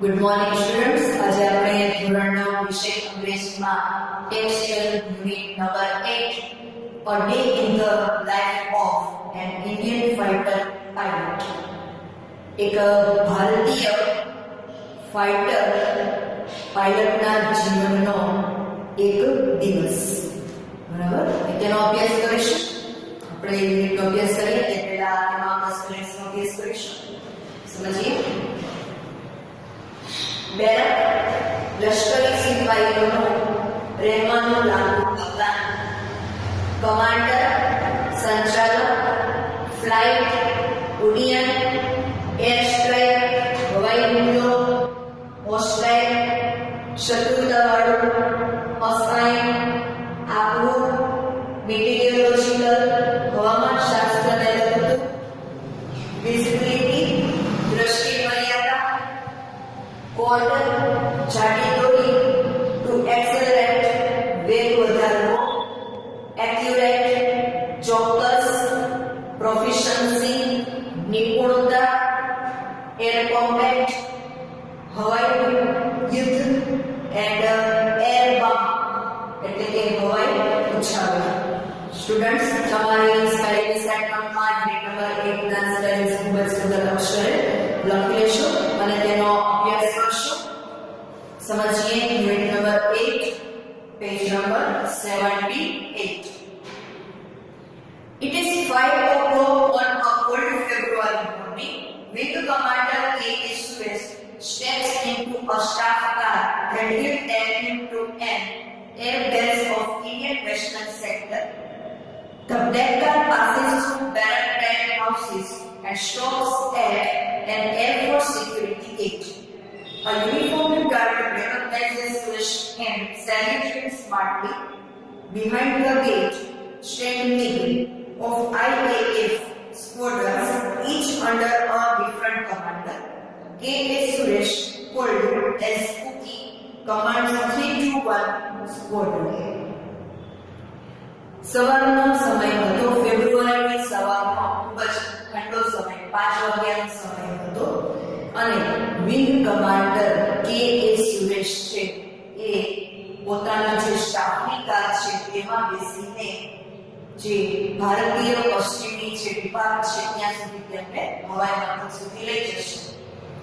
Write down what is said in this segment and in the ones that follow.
Good morning students. આજે આપણે ધોરણ 9 વિષય અંગ્રેજીમાં textile unit number 8 A Day in the Life of an Indian Fighter Pilot. એક ભારતીય ફાઇટર પાયલટના જીવનનો એક દિવસ. બરાબર, તેનો અભ્યાસ કરીશું. આપણે યુનિટનો અભ્યાસ કરીએ તે પહેલા તેમાં 10 મિનિટનો અભ્યાસ કરીશું. સમજીએ. બેરક લશ્કરી સિપાહીઓનો રહેવાનું લાંબુ અવદાન. કમાન્ડર, સંચાલક, ફ્લાઇટ, ઉડ્ડયન, એર સ્ટ્રાઇક, હવાઈ હુમલો, હોસ્ટાઇલ, શત્રુતાવાળું, અસાઇન, આપવું, મેટીરિયોલોજીકલ, હવામાન શાસ્ત્રને લગતું, વિઝિબિલિટી, દ્રષ્ટિ મર્યાદા, કોર્ડર, જાડી દોરી, ટુ એક્સેલરેટ, વેગ વધારવો, એક્યુરેટ, ચોક્કસ, પ્રોફિશન્સી, નિપુણતા, એર કોમ્બેટ, હવાઈ યુદ્ધ, એન્ડ એર બમ એટલે કે હવાઈ ઉછાળો. સ્ટુડન્ટ્સ, તમારી સ્ટાઇલ સેટમેન્ટમાં યુનિટ નંબર 1 ના સ્ટાઇલ ખૂબ જ સુંદર અક્ષરે લખી લેશો અને તેનો અભ્યાસ કરશો. સમજીએ unit number 8 page number 78. It is 5 o'clock on a cold February morning when the commander A.A. Suez steps into a staff car that will take him to an air base of Indian Western Sector. The black car passes through barrack tent houses and stops at an Air Force security gate. A uniformed guard recognizes Suez and salutes him smartly. Behind the gate stand many of IAF squadrons, each under a different commander. K.A. Suresh, called as Cookie, commands 321 squadron. સવારનો સમય હતો. ફેબ્રુઆરીની સવારનો ખૂબ જ ઠંડો સમય, 5 વાગ્યાનો સમય હતો અને વિંગ કમાન્ડર કે.એ. સુરેશ છે એ પોતાના જે સ્ટાફની કાર છે તેમાં બેસીને જે ભારતીય પશ્ચિમી જે વિભાગ છે ત્યાં સુધી તેમને હવાઈ મથક સુધી લઈ જશે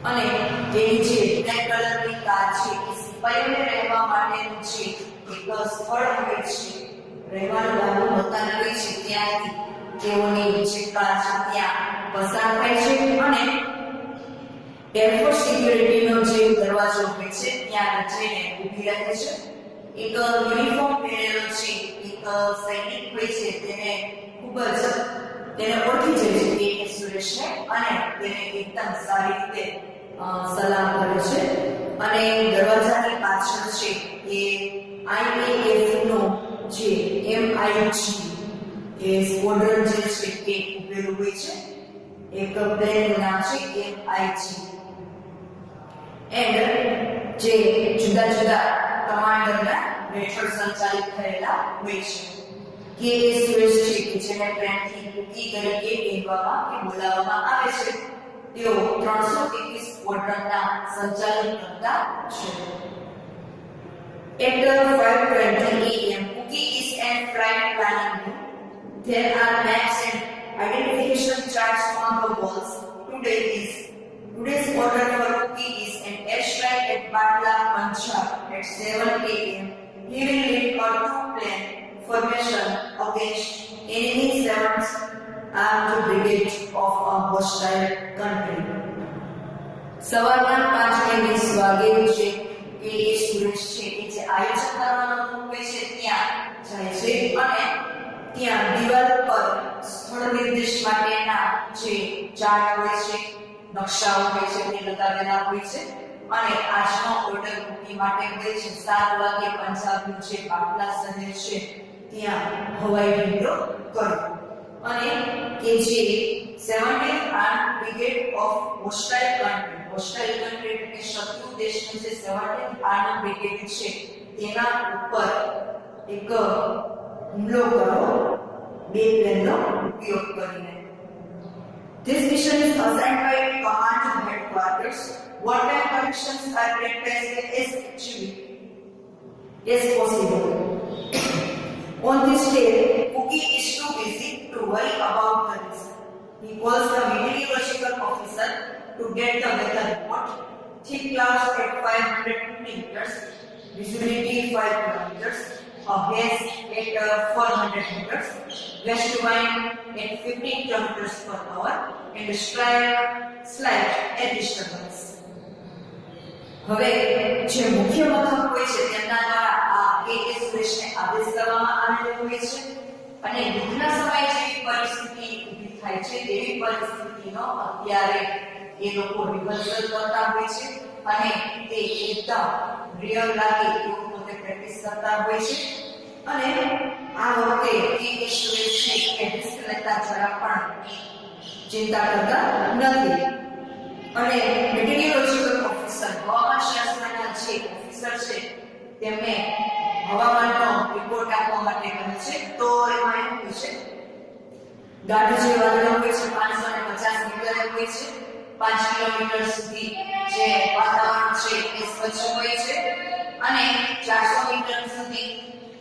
અને તેની જે બ્લેક કલરની કાર છે એ સિપાહીઓને રહેવા માટેનું જે એક સ્થળ હોય છે, રહેવાનું લાંબુ મકાન હોય છે, ત્યાંથી તેઓની જે કાર છે ત્યાં પસાર થાય છે અને એરફોર્સ સિક્યુરિટીનો જે દરવાજો હોય છે ત્યાં જઈને ઊભી રહે છે. એક યુનિફોર્મ પહેરેલો છે એક સૈનિક હોય છે, તેને ખૂબ જ તેને ઓળખી જાય છે કે સુરેશને અને તેને એકદમ સારી રીતે સલામ કરે છે અને દરવાજાની પાછળ છે એ IAF નો જે MiG એ સ્ક્વોડ્રન જે છે તે ઉભેલું હોય છે. એક પ્લેનનું નામ છે MiG એન્ડ જે જુદા જુદા કમાન્ડરના હેઠળ સંચાલિત થયેલા હોય છે. કે.એ. સુરેશ છે કે જેને પ્રેમથી કુકી તરીકે કહેવામાં કે બોલાવવામાં આવે છે, તેઓ 321 સ્ક્વોડ્રનના સંચાલન કરતા છે. At 5:20 AM, Cookie is in flight planning room. There are maps and identification charts on the walls. Today's order for Cookie is an airstrike at Patla, Punjab at 7 AM. He will lead a two-plane formation against enemy 7th Armed Brigade of a hostile country. સવારના 5:20 વાગે છે કે સુરેશ છે કે જે આયોજન કરવાનું હોય છે ત્યાં જાય છે અને ત્યાં દિવાલ પર સ્થળ નિર્દેશ માટેના જે ચાર્ટ હોય છે, નકશાઓ હોય છે તે લગાવેલા હોય છે અને આજનો ઓર્ડર બુકિંગ માટે હોય છે 7 વાગે પંજાબનું જે પાટલા શહેર છે ત્યાં હવાઈ હુમલો કરવો અને કે જે 70th Armed Brigade of Hostile Country, હોસ્ટાઇલ country એટલે કે શત્રુ દેશની જે 70th Armed Brigade છે તેના ઉપર એક હુમલો કરવો 2 પ્લેનનો ઉપયોગ કરીને. This mission is assigned by command headquarters wartime conditions are characterized as achieved as possible. On this day, Cookie is too busy to worry about the reason. He calls the meteorological officer to get the weather report. Thick clouds at 550 meters, visibility 5 kilometers, a haze at 400 meters, west wind at 15 kilometers per hour, and slight air disturbance. હવે જે મુખ્ય મથક હોય છે તેમના દ્વારા આ KS સુરેશને આદેશ કરવામાં આવેલો હોય છે અને યુદ્ધના સમયે જેવી પરિસ્થિતિ ઊભી થાય છે તેવી પરિસ્થિતિનો અત્યારે એ લોકો રિહર્સલ કરતા હોય છે અને તે એકદમ રિયલ લાગે એવું પોતે પ્રેક્ટિસ કરતા હોય છે અને આ વખતે કેએસ સુરેશ છે કે રિસ્ક લેતા જરા પણ ચિંતા કરતા નથી અને મેટીરિયોલોજીકલ ઓફિસર હવામાનશાસ્ત્રના જે ઓફિસર છે તેમને હવામાનનો રિપોર્ટ આપવા માટે કહે છે તો એમાં એવું હોય છે ગાઢ જે વાદળો હોય છે 550 મીટરે હોય છે 5 કિલોમીટર સુધી જે વાતાવરણ છે એ સ્વચ્છ હોય છે અને 400 મીટર સુધી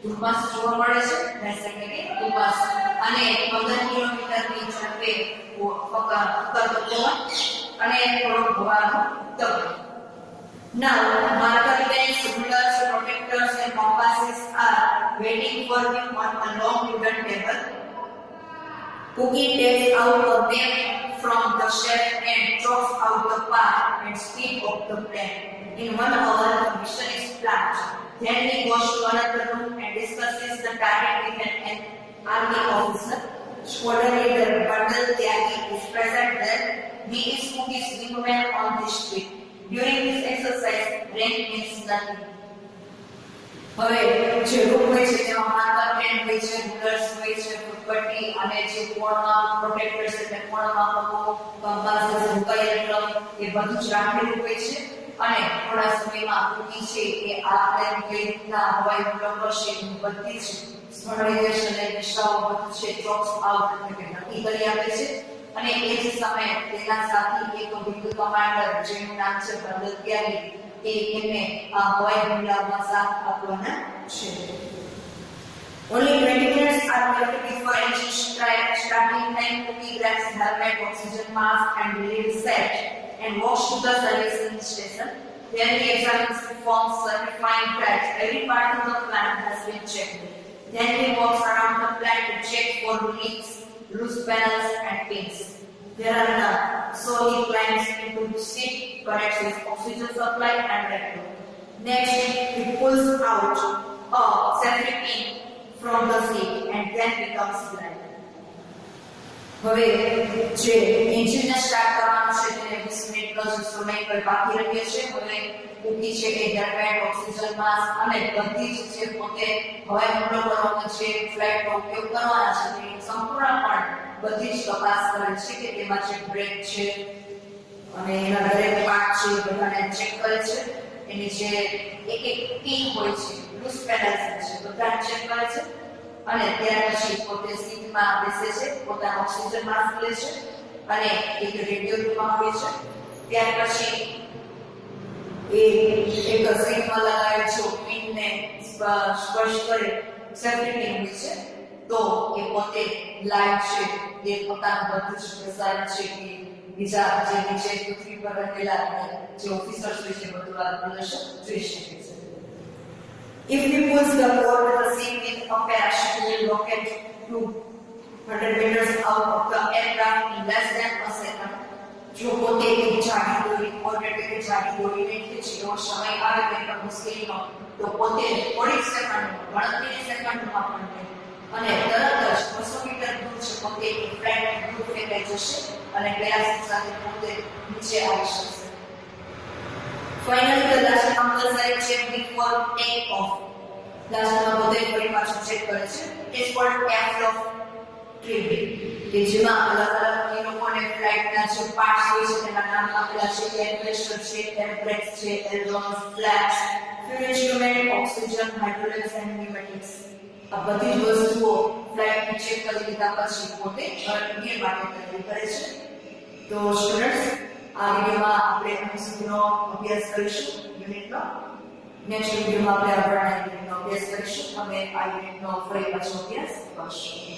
ધુમ્મસ જોવા મળે છે એટલે કે ધુમ્મસ અને 15 કિલોમીટરની ઝડપે ફૂંકાતો પવન અને થોડો હવાનો દબાણ. Now, marker pens, rulers, protectors and compasses are waiting for him on a long wooden table. Cookie takes out a pen from the shelf and chalks out the path and speed of the plane. In 1 hour, the mission is planned. Then he goes to another room and discusses the target with an army officer. Squadron leader Bandal Tyagi is present there. He is Cookie's wingman on this trip. During this exercise, rank means nothing. હવે જે room હોય છે તેમાં marker pen હોય છે, rulers હોય છે, ફૂટપટ્ટી અને જે કોણમાં પ્રોટેક્ટર્સ એટલે કોણમાં પગો, કંપાસ, હુકાયેલ એ બધું જ રાખેલું હોય છે અને થોડા સમયમાં કુકી છે કે આ પ્લેન કઈ રીતના હવાઈ હુમલો કરશે એની બધી જ સ્થળાદેશ અને દિશાઓ બધું છે ચોક્સ આઉટ એટલે નક્કી કરી આપે છે અને એ જ સમયે તેના સાથી એક વિંગ કમાન્ડર જેનું નામ છે બંદલ ત્યાગી એ એમને આ હવાઈ હુમલામાં સાથ આપવાના છે. Only 20 minutes are left before engine starting time. Cookie grabs helmet, oxygen mask and lead set and walks to the servicing station. There he examines the forms certifying that every part of the plant has been checked. Then he walks around the plant to check for leaks, loose panels and pins. There are none, so he climbs into the seat, connects his oxygen supply and rector. Next, he pulls out a safety pin from the seat and then becomes blind. હવે જે એન્જિનને start કરવાનું છે તેને 20 મિનિટનો જ સમય પર બાકી રહ્યો છે. હવે કુકી છે એ હેલ્મેટ, ઓક્સિજન માસ્ક અને બધી જ જે પોતે હવાઈ હુમલો કરવાનો છે ફ્લાઇટનો ઉપયોગ કરવાના છે તેની સંપૂર્ણપણે બધી જ તપાસ કરે છે કે તેમાં જે બ્રેક છે અને એના દરેક પાર્ટ છે બધાને ચેક કરે છે. એની જે એક પિન હોય છે, લૂઝ પેનલ્સ છે બધા ચેક કરે છે અને ત્યાર પછી પોતે સીટમાં બેસે છે, પોતાનો ઓક્સિજન માસ્ક લે છે અને એક રેડિયો રૂમમાં હોય છે. ત્યાર પછી એ એક સીટમાં લગાવેલ છે પિનને સ્પર્શ કરે સેફ્ટી પિન હોય છે તો એ પોતે લાઈવ છે એ પોતાનું બધું જ પ્રસારણ છે કે બીજા જે નીચે પૃથ્વી પર રહેલા જે ઓફિસર્સ હોય છે બધું આ પ્રદર્શન જોઈ શકે છે. If he pulls the cord, the seat with a parachute will rocket to 100 meters out of the aircraft in less than a second. જો પોતે એક જાડી દોરી cord એટલે કે જાડી દોરીને ખેંચી એવો સમય આવે કે પણ મુશ્કેલીનો તો પોતે થોડીક સેકન્ડમાં ગણતરીની સેકન્ડમાં પણ નહીં અને તરત જ 200 મીટર દૂર છે પોતે એક ફ્લાઇટ દૂર ફેંકાઈ જશે અને પેરાશૂટ સાથે પોતે નીચે આવી શકશે. Finally, the last compulsory check before take off. Last પોતે ફરી પાછું ચેક કરે છે. It is called airflow trip. કે જેમાં અલગ અલગ એ લોકોને ફ્લાઇટના જે પાર્ટ્સ હોય છે તેના નામ આપેલા છે, એર પ્રેશર છે, એર બ્રેક્સ છે, ailerons, flaps, fuel instrument, oxygen, hydraulics and pneumatics. આ બધી જ વસ્તુઓ ફ્લાઇટને ચેક કરી લીધા પછી પોતે ગેર માટે તૈયારી કરે છે. તો સ્ટુડન્ટ્સ આ વિડીયોમાં આપણે અહીં સુધીનો અભ્યાસ કરીશું યુનિટનો. નેક્સ્ટ વિડીયોમાં આપણે આગળના યુનિટનો અભ્યાસ કરીશું અને આ યુનિટનો ફરી પાછો અભ્યાસ કરશું.